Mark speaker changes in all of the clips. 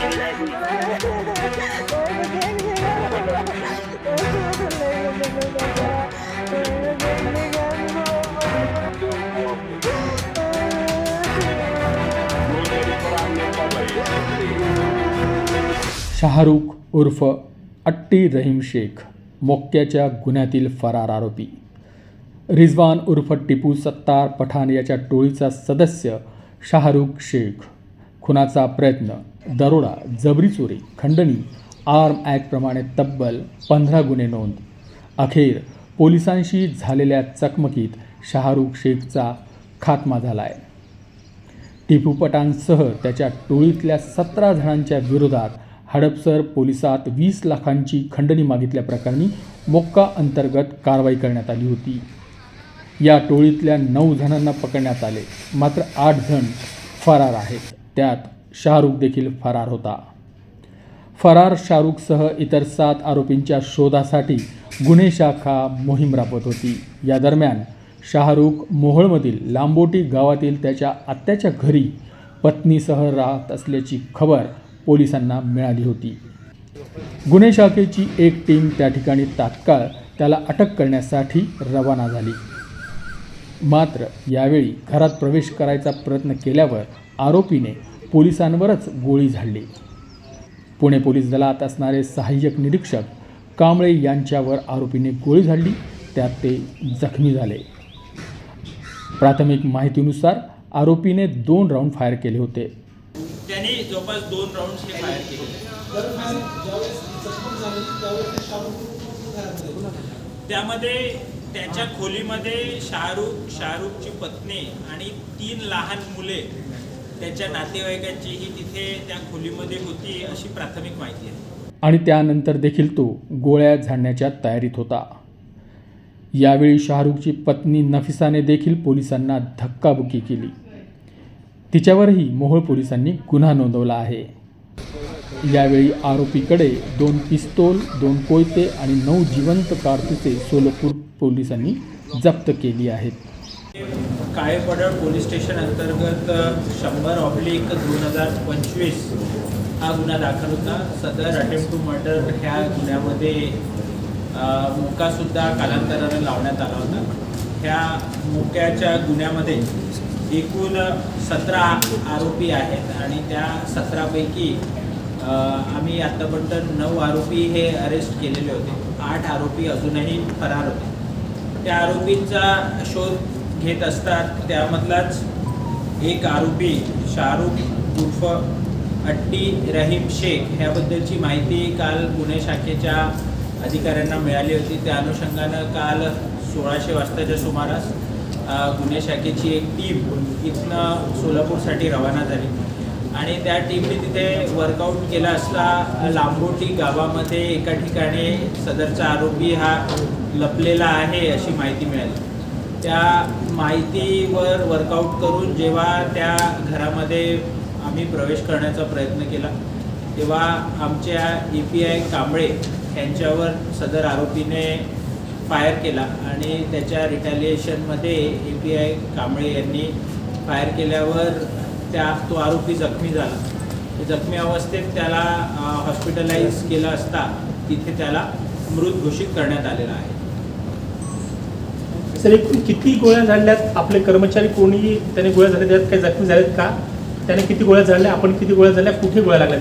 Speaker 1: शाहरुख उर्फ अट्टी रहीम शेख मोक्याच्या गुन्ह्यातील फरार आरोपी. रिजवान उर्फ टिपू सत्तार पठाण याच्या टोळीचा सदस्य शाहरुख शेख. खुनाचा प्रयत्न, दरोडा, जबरी चोरी, खंडणी, आर्म ॲक्टप्रमाणे तब्बल 15 गुन्हे नोंद. अखेर पोलिसांशी झालेल्या चकमकीत शाहरुख शेखचा खात्मा झाला आहे. टिपू पठाणसह त्याच्या टोळीतल्या 17 जणांच्या विरोधात हडपसर पोलिसात 20 लाखांची खंडणी मागितल्याप्रकरणी मोक्का अंतर्गत कारवाई करण्यात आली होती. या टोळीतल्या 9 जणांना पकडण्यात आले, मात्र 8 जण फरार आहेत. त्यात शाहरुख देखील फरार होता. फरार शाहरुखसह इतर 7 आरोपींच्या शोधासाठी गुन्हे शाखा मोहीम राबवत होती. या दरम्यान शाहरुख मोहोळमधील लांबोटी गावातील त्याच्या आत्याच्या घरी पत्नीसह राहत असल्याची खबर पोलिसांना मिळाली होती. गुन्हे शाखेची एक टीम त्या ठिकाणी तात्काळ त्याला अटक करण्यासाठी रवाना झाली. मात्र यावेळी घरात प्रवेश करायचा प्रयत्न केल्यावर आरोपीने पोलिसांवरच गोळी झाडली. पुणे पोलीस दलात असणारे सहाय्यक निरीक्षक कांबळे यांच्यावर आरोपीने गोळी झाडली, त्यात ते जखमी झाले. प्राथमिक माहितीनुसार आरोपीने 2 राऊंड फायर केले होते.
Speaker 2: त्यांनी जवळपास 2 राऊंड हे फायर केले. त्यामध्ये त्याच्या खोलीमध्ये शाहरुखची पत्नी आणि 3 लहान मुले त्याच्या नातेवाईकांचीही तिथे त्या खोलीमध्ये होती अशी प्राथमिक माहिती आहे.
Speaker 1: आणि त्यानंतर देखील तो गोळ्या झाडण्याच्या तयारीत होता. यावेळी शाहरुखची पत्नी नफिसाने देखील पोलिसांना धक्काबुक्की केली. तिच्यावरही मोहोळ पोलिसांनी गुन्हा नोंदवला आहे. यावेळी आरोपीकडे 2 पिस्तूल, 2 कोयते आणि 9 जिवंत कारतुसे सोलापूर पोलिसांनी जप्त केली आहेत.
Speaker 2: काळेपडळ पोलीस स्टेशन अंतर्गत 100/2025 हा गुन्हा दाखल होता. सदर अटेम्प्ट टू मर्डर ह्या गुन्ह्यामध्ये मोकासुद्धा कालांतराने लावण्यात आला होता. ह्या मोक्याच्या गुन्ह्यामध्ये एकूण 17 आरोपी आहेत आणि त्या 17पैकी आम्ही आत्तापर्यंत 9 आरोपी हे अरेस्ट केलेले होते. 8 आरोपी अजूनही फरार होते. त्या आरोपींचा शोध घेत असतात त्यामधलाच एक आरोपी शाहरुख उर्फ अट्टी रहीम शेख ह्याबद्दलची माहिती काल गुन्हे शाखेच्या अधिकाऱ्यांना मिळाली होती. त्या अनुषंगानं काल 1600 वाजताच्या सुमारास गुन्हे शाखेची एक टीम इथनं सोलापूरसाठी रवाना झाली आणि त्या टीमने तिथे वर्कआउट केला असता लांबोटी गावामध्ये एका ठिकाणी सदरचा आरोपी हा लपलेला आहे अशी माहिती मिळाली. त्या माहितीवर वर्कआउट करून जेव्हा त्या घरामध्ये आम्ही प्रवेश करण्याचा प्रयत्न केला तेव्हा आमच्या EPI कांबळे यांच्यावर सदर आरोपीने फायर केला आणि त्याच्या रिटॅलिएशनमध्ये EPI कांबळे यांनी फायर केल्यावर तो आरोपी जखमी झाला. जखमी अवस्थेत त्याला हॉस्पिटलाइज केलं असता तिथे त्याला मृत घोषित करण्यात आलेला आहे.
Speaker 3: सर, एकूण किती गोळ्या झाडल्यात? आपले कर्मचारी कोणी त्याने गोळ्या झाल्या, त्यात काही जखमी झालेत का? त्याने किती गोळ्या झाडल्या, आपण किती गोळ्या झाडल्या, कुठे गोळ्या लागल्या?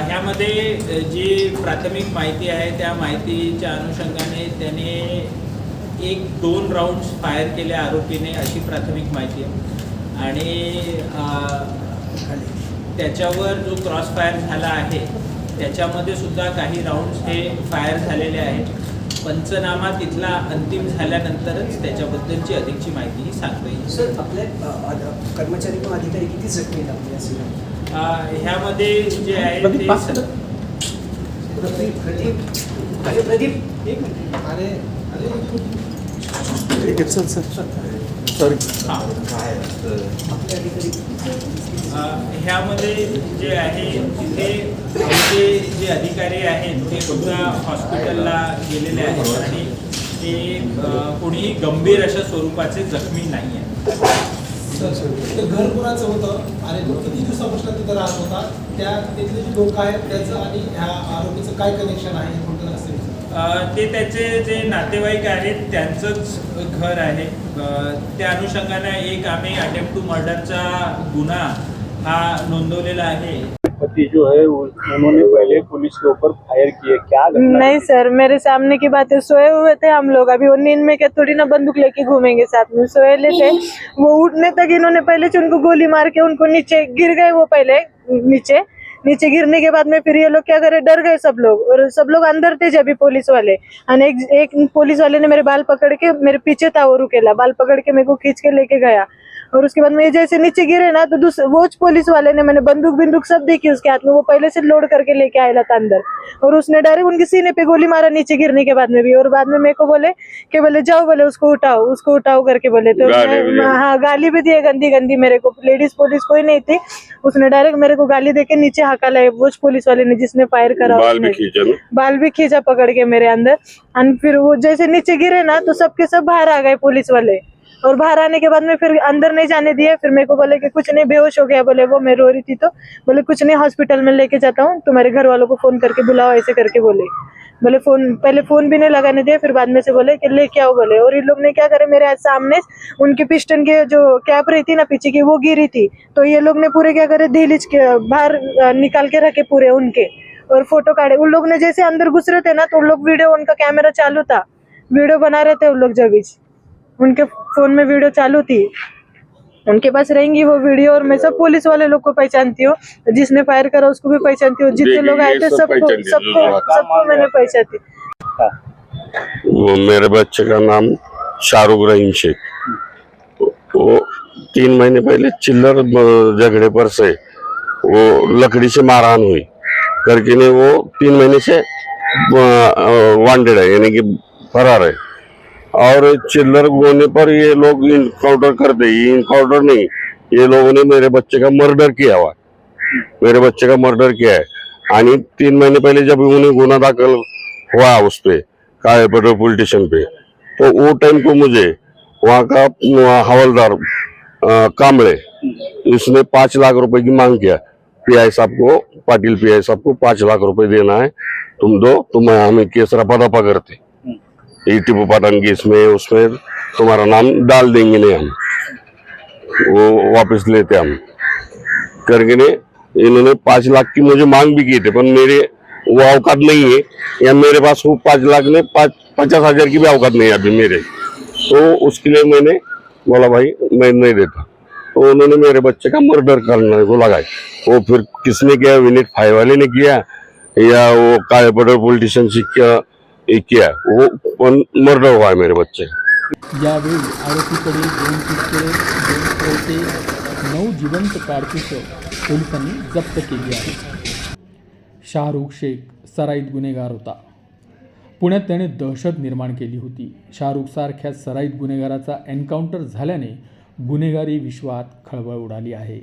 Speaker 2: ह्यामध्ये जी प्राथमिक माहिती आहे त्या माहितीच्या अनुषंगाने त्याने 1-2 राऊंड्स फायर केले आरोपीने अशी प्राथमिक माहिती आहे. आणि त्याच्यावर जो क्रॉस फायर झाला आहे त्याच्यामध्ये सुद्धा काही राऊंड्स हे फायर झालेले आहेत. पंचनामा तिथला अंतिम झाल्यानंतरच त्याच्याबद्दलची अधिकची माहिती सांगता येईल.
Speaker 4: सर, आपल्या कर्मचारी किंवा अधिकारी किती जखमी आहेत आपल्या?
Speaker 2: ह्यामध्ये जे आहे ते
Speaker 4: प्रदीप एक मिनिट.
Speaker 3: सॉरी.
Speaker 2: ह्यामध्ये जे आहे तिथे आमचे जे अधिकारी आहेत ते सुद्धा हॉस्पिटलला गेलेले आहेत आणि ते कोणीही गंभीर अशा स्वरूपाचे जखमी नाही आहेत.
Speaker 5: ते घर कुणाचं होतं आणि तो किती दिवसापासून तिथं राहत होता, त्या तिथले जे लोक आहेत त्याचं आणि ह्या आरोपीचं काय कनेक्शन आहे हे कोणतं असेल?
Speaker 2: ते त्याचे जे नातेवाईक आहेत त्यांचंच घर आहे. त्या अनुषंगाने एक आम्ही अटेम्प्ट टू मर्डरचा गुन्हा हा नोंदवलेला आहे.
Speaker 6: पति जो है उन्होंने पहले पुलिस के ऊपर फायर किए, क्या घटना?
Speaker 7: नहीं सर, मेरे सामने की बात है। सोए हुए थे हम लोग, अभी वो नींद में क्या थोड़ी ना बंदूक लेके घूमेंगे साथ में, सोए थे। वो उठने तक इन्होंने पहले से उनको गोली मार के उनको नीचे गिर गए, वो पहले नीचे गिरने के बाद में फिर ये लोग क्या करे, डर गए सब लोग, और सब लोग अंदर थे जब भी पुलिस वाले। और एक पुलिस वाले ने मेरे बाल पकड़ के, मेरे पीछे था वो रुकेला, बाल पकड़ के मेरे को खींच के लेके गया। और उसके बाद में जैसे नीचे गिरे ना तो वो पुलिस वाले ने, मैंने बंदूक सब देखी उसके हाथ में, वो पहले से लोड करके लेके आया था अंदर, और उसने डायरेक्ट उनके सीने पे गोली मारा नीचे गिरने के बाद में भी। और बाद में मेरे को बोले जाओ, बोले उसको उठाओ करके बोले। तो हाँ, गाली भी दी है गंदी मेरे को। लेडीज पुलिस कोई नहीं थी, उसने डायरेक्ट मेरे को गाली देके नीचे हकाला है वो पुलिस वाले ने जिसने फायर करा। बाल भी खींचा पकड़ के मेरे अंदर। और फिर वो जैसे नीचे गिरे ना तो सबके सब बाहर आ गए पुलिस वाले, और बाहर आने के बाद में फिर अंदर नहीं जाने दिए। फिर मेरे को बोले कि कुछ नहीं, बेहोश हो गया बोले वो, मैं रो रही थी तो बोले कुछ नहीं, हॉस्पिटल में लेके जाता हूँ, तुम्हारे घर वालों को फोन करके बुलाओ, ऐसे करके बोले। पहले फोन भी नहीं लगाने दिए, फिर बाद में से बोले कि लेके आओ बोले। और इन लोग ने क्या करे, मेरे सामने उनके पिस्टन के जो कैप रही थी ना पीछे की, वो गिरी थी, तो ये लोग ने पूरे क्या करे, दहलीज के बाहर निकाल के रखे पूरे उनके, और फोटो काटे। उन लोग ने जैसे अंदर घुस रहे थे ना तो उन लोग वीडियो, उनका कैमरा चालू था, वीडियो बना रहे थे उन लोग, जब उनके फोन में वीडियो चालू थी, उनके पास रहेंगी वो वीडियो। और मैं सब पुलिस वाले लोग को पहचानती हूँ, जिसने फायर करा उसको भी पहचानती हूँ, जितने लोग आए थे सबको मैंने पहचानती।
Speaker 8: मेरे बच्चे का नाम शाहरुख रहीम शेख। वो 3 महीने पहले चिल्लर झगड़े पर से वो लकड़ी से मारहान हुई करके ने वो 3 महीने से वांटेड है, यानी कि फरार है। और चिल्लर होने पर ये लोग इनकाउंटर करते, इनकाउंटर नहीं, ये लोगों ने मेरे बच्चे का मर्डर किया है। आणि 3 महीने पहले जब उन्हें गुना दाखल हुआ उस पे काले पेट्रोल पुलिस स्टेशन पे, तो वो टाइम को मुझे वहाँ का हवलदार कांबळे, उसने 5 लाख रुपए की मांग किया। पीआई साहब को, पाटिल पीआई साहब को 5 लाख रुपए देना है, तुम दो, तुम हमें केस रफा करते, टीपू पठान की उसमें तुम्हारा नाम डाल देंगे, नहीं हम वो वापस लेते हम करके ने। इन्होंने 5 लाख की मुझे मांग भी की थी, पर मेरे वो औकात नहीं है, या मेरे पास वो 5 लाख में 50,000 की भी औकात नहीं है अभी मेरे, तो उसके लिए मैंने बोला भाई मैं नहीं देता। तो उन्होंने मेरे बच्चे का मर्डर करने को लगाए। वो फिर किसने किया, विनीत फाई वाले ने किया या वो काले पेट्रोल पॉलिटिशियन किया, वो मर्डर हुआ है मेरे बच्चे।
Speaker 1: यावेळी आरोपीकडे 2 पिस्तुले, 2 कोयते, 9 जिवंत कारतुसं पोलिसांनी जप्त केली आहेत. शाहरुख शेख सराईत गुन्हेगार होता. पुण्यात त्याने दहशत निर्माण केली होती. शाहरुखसारख्या सराईत गुन्हेगाराचा एन्काउंटर झाल्याने गुन्हेगारी विश्वात खळबळ उडाली आहे.